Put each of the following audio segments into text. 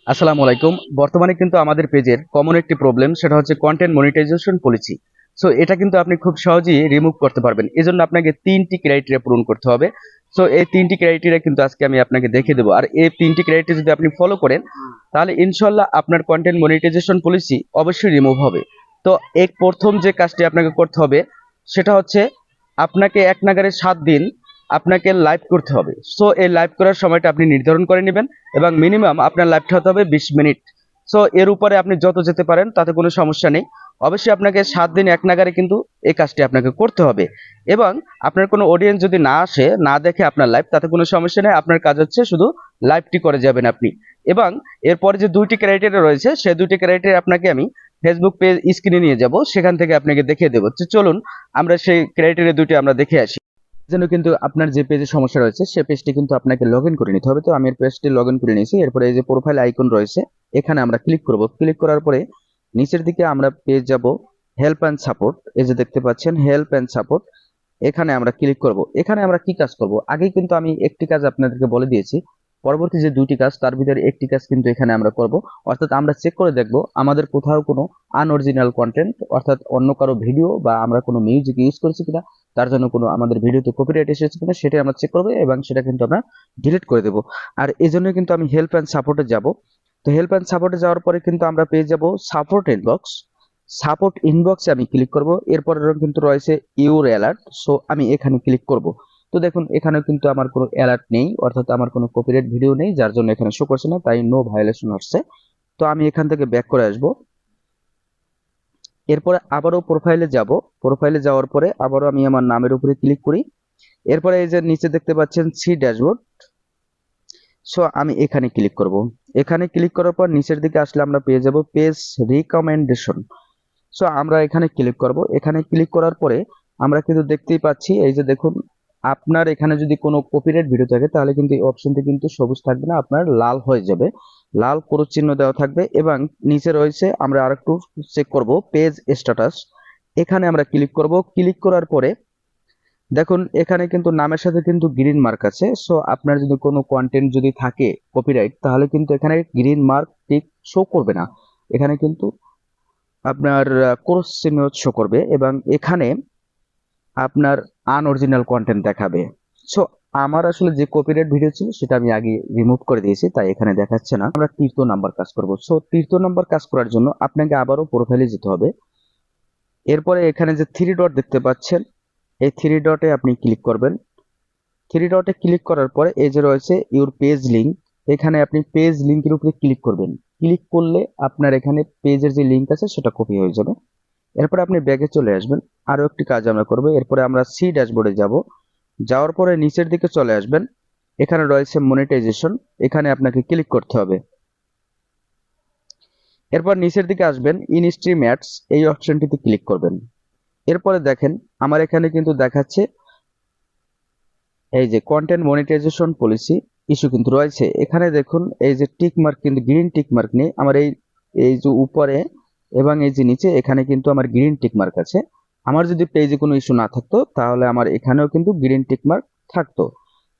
আসসালামু আলাইকুম। বর্তমানে কিন্তু আমাদের পেজের কমন একটি প্রবলেম, সেটা হচ্ছে কন্টেন্ট মনিটাইজেশন পলিসি। সো এটা কিন্তু আপনি খুব সহজেই রিমুভ করতে পারবেন। এজন্য আপনাকে ৩টি ক্রাইটেরিয়া পূরণ করতে হবে। সো এই ৩টি ক্রাইটেরিয়া কিন্তু আজকে আমি আপনাকে দেখিয়ে দেবো। আর এই ৩টি ক্রাইটেরিয়া যদি আপনি ফলো করেন, তাহলে ইনশাল্লাহ আপনার কন্টেন্ট মনিটাইজেশন পলিসি অবশ্যই রিমুভ হবে। তো এই প্রথম যে কাজটি আপনাকে করতে হবে সেটা হচ্ছে আপনাকে এক নাগাড়ে ৭ দিন আপনাকে লাইভ করতে হবে। সো এই লাইভ করার সময়টা আপনি নির্ধারণ করে নেবেন এবং মিনিমাম আপনার লাইভটা হতে হবে ২০ মিনিট। সো এর উপরে আপনি যত যেতে পারেন তাতে কোনো সমস্যা নেই। অবশ্যই আপনাকে ৭ দিন এক নাগাড়ে কিন্তু এই কাজটি আপনাকে করতে হবে। এবং আপনার কোনো অডিয়েন্স যদি না আসে, না দেখে আপনার লাইভ, তাতে কোনো সমস্যা নেই। আপনার কাজ হচ্ছে শুধু লাইভটি করে যাবেন আপনি। এবং এরপরে যে ২টি ক্রাইটেরিয়া রয়েছে, সেই ২টি ক্রাইটেরিয়া আপনাকে আমি ফেসবুক পেজ স্ক্রিনে নিয়ে যাব, সেখান থেকে আপনাকে দেখিয়ে দেবো। তো চলুন আমরা সেই ক্রাইটেরিয়া ২টি আমরা দেখে আসি। জন্য কিন্তু আপনার যে পেজে সমস্যা রয়েছে সে পেজটি কিন্তু আপনাকে লগ ইন করে নিতে হবে। তো আমি এর পেজটি লগ ইন করে নিয়েছি। এরপরে এই যে প্রোফাইল আইকন রয়েছে, এখানে আমরা ক্লিক করব। ক্লিক করার পরে নিচের দিকে আমরা পেয়ে যাব হেল্প অ্যান্ড সাপোর্ট। এই যে দেখতে পাচ্ছেন হেল্প অ্যান্ড সাপোর্ট, এখানে আমরা ক্লিক করব। এখানে আমরা কি কাজ করব, আগেই কিন্তু আমি একটি কাজ আপনাদেরকে বলে দিয়েছি। পরবর্তী যে ২টি কাজ, তার ভিতরে একটি কাজ কিন্তু এখানে আমরা করব। অর্থাৎ আমরা চেক করে দেখব আমাদের কোথাও কোনো আনঅরিজিনাল কন্টেন্ট, অর্থাৎ অন্য কারো ভিডিও বা আমরা কোনো মিউজিক ইউজ করেছি কিনা, তার জন্য কোনো আমাদের ভিডিওতে কপিরাইট এসেছে কিনা, সেটাই আমরা চেক করবো এবং সেটা কিন্তু আমরা ডিলিট করে দেবো। আর এই জন্য কিন্তু আমি হেল্প অ্যান্ড সাপোর্টে যাব। তো হেল্প অ্যান্ড সাপোর্টে যাওয়ার পরে কিন্তু আমরা পেয়ে যাব সাপোর্ট ইনবক্স। সাপোর্ট ইনবক্সে আমি ক্লিক করব। এরপরে কিন্তু রয়েছে ইউর অ্যালার্ট। সো আমি এখানে ক্লিক করব। তো দেখুন এখানে কিন্তু আমার কোনো অ্যালার্ট নেই, অর্থাৎ আমার কোনো কপিরাইট ভিডিও নেই, যার জন্য এখানে শো করছে না, তাই নো ভায়োলেশন আসছে। তো আমি এখান থেকে ব্যাক করে আসব। এরপরে আবারও প্রোফাইলে যাব। প্রোফাইলে যাওয়ার পরে আবারও আমি আমার নামের উপরে ক্লিক করি। এরপরে এই যে নিচে দেখতে পাচ্ছেন সি ড্যাশবোর্ড। সো আমি এখানে ক্লিক করব। এখানে ক্লিক করার পর নিচের দিকে আসলে আমরা পেয়ে যাব পেজ রিকমেন্ডেশন। সো আমরা এখানে ক্লিক করব। এখানে ক্লিক করার পরে আমরা কিন্তু দেখতেই পাচ্ছি, এই যে দেখুন, আপনার এখানে যদি কোনো কপিরাইট ভিডিও থাকে তাহলে কিন্তু এই অপশনটি কিন্তু সবুজ থাকবে না, আপনার লাল হয়ে যাবে, লাল ক্রস চিহ্ন দেওয়া থাকবে। এবং নিচে রয়েছে, আমরা আরেকটু চেক করব, পেজ স্ট্যাটাস। এখানে আমরা ক্লিক করব। ক্লিক করার পরে দেখুন এখানে কিন্তু নামের সাথে কিন্তু গ্রিন মার্ক আছে। সো আপনার যদি কোনো কন্টেন্ট যদি থাকে কপিরাইট, তাহলে কিন্তু এখানে গ্রিন মার্ক টিক শো করবে না, এখানে কিন্তু আপনার ক্রস চিহ্ন শো করবে এবং এখানে আপনার আনঅরিজিনাল কন্টেন্ট দেখাবে। সো আমার আসলে যে কপিরাইট ভিডিও ছিল সেটা আমি আগে রিমুভ করে দিয়েছি, তাই এখানে দেখাচ্ছে না। আমরা ৩য় নাম্বার কাজ করব। সো ৩য় নাম্বার কাজ করার জন্য আপনাকে আবারও প্রোফাইলে যেতে হবে। এরপরে এখানে যে 3 ডট দেখতে পাচ্ছেন, এই 3 ডটে আপনি ক্লিক করবেন। 3 ডটে ক্লিক করার পরে এই যে রয়েছে ইউর পেজ লিঙ্ক, এখানে আপনি পেজ লিঙ্কের উপরে ক্লিক করবেন। ক্লিক করলে আপনার এখানে পেজের যে লিঙ্ক আছে সেটা কপি হয়ে যাবে। এরপরে আপনি ব্যাগে চলে আসবেন। আরো একটি কাজ আমরা করব। এরপরে আমরা সি ড্যাশবোর্ডে যাব। যাওয়ার পরে নিচের দিকে চলে আসবেন। এখানে রয়েছে মনিটাইজেশন, এখানে আপনাকে ক্লিক করতে হবে। এরপর নিচের দিকে আসবেন, ইন স্ট্রিম অ্যাডস, এই অপশনটিতে ক্লিক করবেন। এরপরে দেখেন আমার এখানে কিন্তু দেখাচ্ছে এই যে কন্টেন্ট মনিটাইজেশন পলিসি ইস্যু কিন্তু রয়েছে। এখানে দেখুন এই যে টিক মার্ক, কিন্তু গ্রিন টিক মার্ক নেই আমার এই এই যে উপরে এবং এই যে নিচে, এখানে কিন্তু আমার গ্রিন টিক মার্ক আছে। আমার যদি পেজে কোনো ইস্যু না থাকতো তাহলে আমার এখানেও কিন্তু গ্রিন টিক মার্ক থাকতো।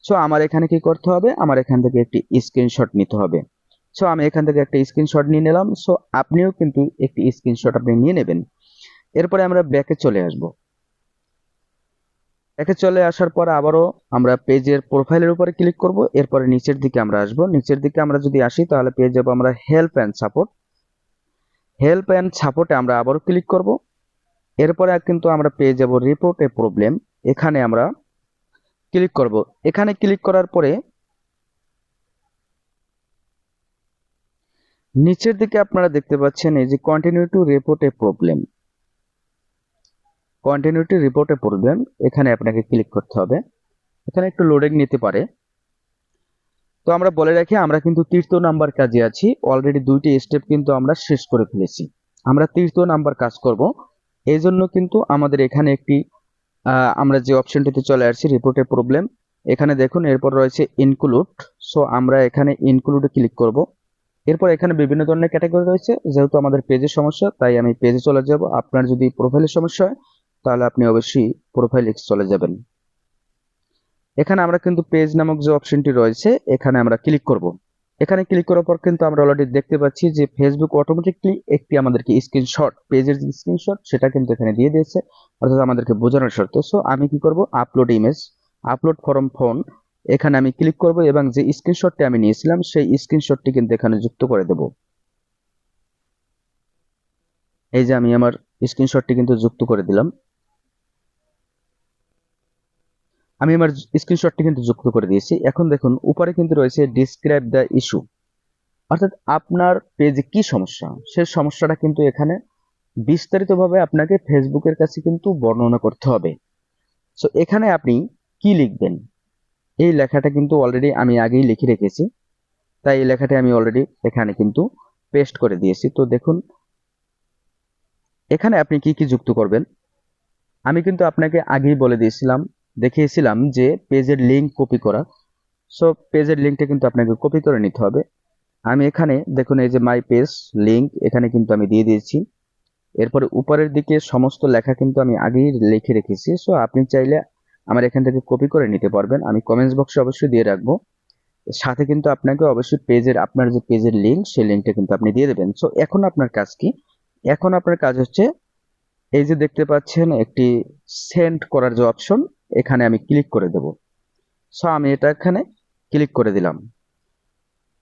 সো আমার এখানে কি করতে হবে, আমার এখান থেকে একটি স্ক্রিনশট নিতে হবে। সো আমি এখান থেকে একটা স্ক্রিনশট নিয়ে নিলাম। সো আপনিও কিন্তু একটি স্ক্রিনশট আপনি নিয়ে নেবেন। এরপরে আমরা ব্যাকে চলে আসবো। ব্যাকে চলে আসার পর আবারও আমরা পেজের প্রোফাইলের উপরে ক্লিক করব। এরপরে নিচের দিকে আমরা আসব। নিচের দিকে আমরা যদি আসি তাহলে পেয়ে যাব আমরা help and support. Help and সাপোর্টে আমরা আবারও ক্লিক করব। এরপরে কিন্তু আমরা পেয়ে যাব রিপোর্ট এ প্রবলেম, এখানে আমরা ক্লিক করব। এখানে ক্লিক করার পরে নিচের দিকে আপনারা দেখতে পাচ্ছেন এই যে continue to report A problem, continue to report A problem, এখানে আপনাকে ক্লিক করতে হবে। এখানে একটু লোডিং নিতে পারে। তো আমরা বলে রাখি, আমরা কিন্তু 3য় নাম্বার কাজে আছি। অলরেডি 2টি স্টেপ কিন্তু আমরা শেষ করে ফেলেছি। আমরা 3য় নাম্বার কাজ করব। এই জন্য কিন্তু আমাদের এখানে একটি আমরা যে অপশনটিতে চলে আসছি রিপোর্টে প্রবলেম, এখানে দেখুন এরপর রয়েছে ইনক্লুড। সো আমরা এখানে ইনক্লুডে ক্লিক করব। এরপর এখানে বিভিন্ন ধরনের ক্যাটাগরি রয়েছে, যেহেতু আমাদের পেজের সমস্যা তাই আমি পেজে চলে যাব। আপনার যদি প্রোফাইলের সমস্যা হয় তাহলে আপনি অবশ্যই প্রোফাইলে চলে যাবেন। এখানে আমরা কিন্তু পেজ নামক যে অপশনটি রয়েছে এখানে আমরা ক্লিক করব। এখানে ক্লিক করার পর কিন্তু আমরা অলরেডি দেখতে পাচ্ছি যে ফেসবুক অটোমেটিকলি একটি আমাদেরকে স্ক্রিনশট, পেজের যে স্ক্রিনশট সেটা কিন্তু এখানে দিয়ে দিয়েছে, অর্থাৎ আমাদেরকে বোঝানোর শর্তে। সো আমি কি করব, upload image, upload form phone, এখানে আমি ক্লিক করব এবং যে স্ক্রিনশটটি আমি নিয়েছিলাম সেই স্ক্রিনশটটি কিন্তু এখানে যুক্ত করে দেব। এই যে আমি আমার স্ক্রিনশটটি কিন্তু যুক্ত করে দিলাম। আমি আমার স্ক্রিনশটটি কিন্তু যুক্ত করে দিয়েছি। এখন দেখুন উপরে কিন্তু রয়েছে ডিসক্রাইব দ্য ইস্যু, অর্থাৎ আপনার পেজে কি সমস্যা, সেই সমস্যাটা কিন্তু এখানে বিস্তারিতভাবে আপনাকে ফেসবুকের কাছে কিন্তু বর্ণনা করতে হবে। সো এখানে আপনি কি লিখবেন, এই লেখাটা কিন্তু অলরেডি আমি আগেই লিখে রেখেছি, তাই এই লেখাটা আমি অলরেডি এখানে কিন্তু পেস্ট করে দিয়েছি। তো দেখুন এখানে আপনি কি কি যুক্ত করবেন, আমি কিন্তু আপনাকে আগেই বলে দিয়েছিলাম, দেখিয়েছিলাম যে পেজের লিঙ্ক কপি করা। সো পেজের লিঙ্কটা কিন্তু আপনাকে কপি করে নিতে হবে। আমি এখানে দেখুন এই যে মাই পেজ লিঙ্ক এখানে কিন্তু আমি দিয়ে দিয়েছি। এরপরে উপরের দিকে সমস্ত লেখা কিন্তু আমি আগেই লিখে রেখেছি। সো আপনি চাইলে আমার এখান থেকে কপি করে নিতে পারবেন, আমি কমেন্টস বক্সে অবশ্যই দিয়ে রাখবো। সাথে কিন্তু আপনাকে অবশ্যই পেজের, আপনার যে পেজের লিঙ্ক সেই লিঙ্কটা কিন্তু আপনি দিয়ে দেবেন। সো এখন আপনার কাজ কি, এখন আপনার কাজ হচ্ছে এই যে দেখতে পাচ্ছেন একটি সেন্ড করার যে অপশন, এখানে আমি ক্লিক করে দেব। সো আমি এটা এখানে ক্লিক করে দিলাম।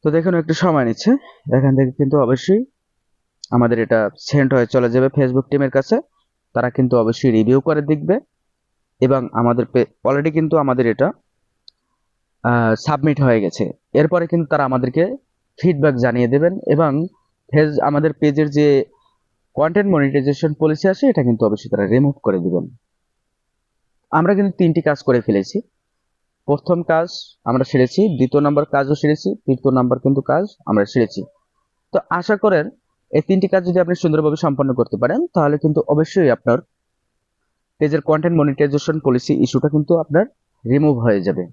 তো দেখুন একটু সময় নিচ্ছে, এখান থেকে কিন্তু অবশ্যই আমাদের এটা সেন্ড হয়ে চলে যাবে ফেসবুক টিমের কাছে। তারা কিন্তু অবশ্যই রিভিউ করে দেখবে এবং আমাদের অলরেডি কিন্তু আমাদের এটা সাবমিট হয়ে গেছে। এরপরে কিন্তু তারা আমাদেরকে ফিডব্যাক জানিয়ে দেবেন এবং আমাদের পেজের যে কন্টেন্ট মনিটাইজেশন পলিসি আছে এটা কিন্তু অবশ্যই তারা রিমুভ করে দিবেন। আমরা কিন্তু 3টি কাজ করে ফেলেছি। প্রথম কাজ আমরা সেরেছি, দ্বিতীয় নাম্বার কাজও সেরেছি, তৃতীয় নাম্বার কিন্তু কাজ আমরা সেরেছি। তো আশা করেন এই 3টি কাজ যদি আপনি সুন্দরভাবে সম্পন্ন করতে পারেন তাহলে কিন্তু অবশ্যই আপনার পেজের কন্টেন্ট মনিটাইজেশন পলিসি ইস্যুটা কিন্তু আপনার রিমুভ হয়ে যাবে।